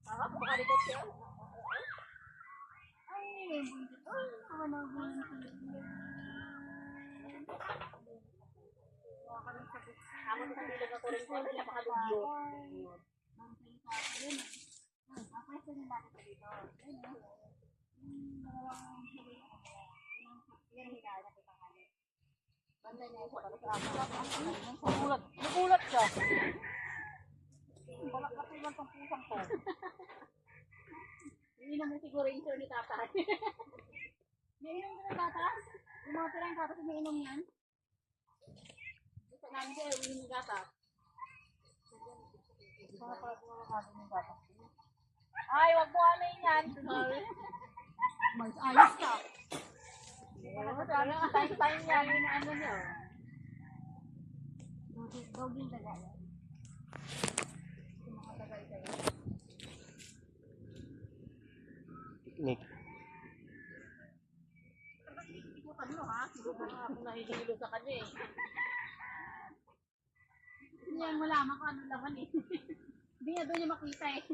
Makalikot siya. Ay, naman ang Amon sa bilog ako rin ko, napakadugyo. Pwesto niyo natin dito. Yan hinahanap ko pangalan. Banda niya sa Nagulat. Nagulat siya. balak na po lang tong pusang ko. Hindi naman siguro yung sir ni tatay. May inom ka ng gatas? Yung mga tirang gatas may inom yan? Gusto namin siya, uwi ng gatas. Para pala kumakain ng gatas. Ay, wag mo ano yan. Mas ayos ka. Time yan. Yun ang ano niya. Doging taga yan. Yung mga taga ito. Picnic. Ano ha? Ako nahihilo sa kanya eh. Hindi yan malaman kung ano laman eh. Hindi nga doon niya makita eh.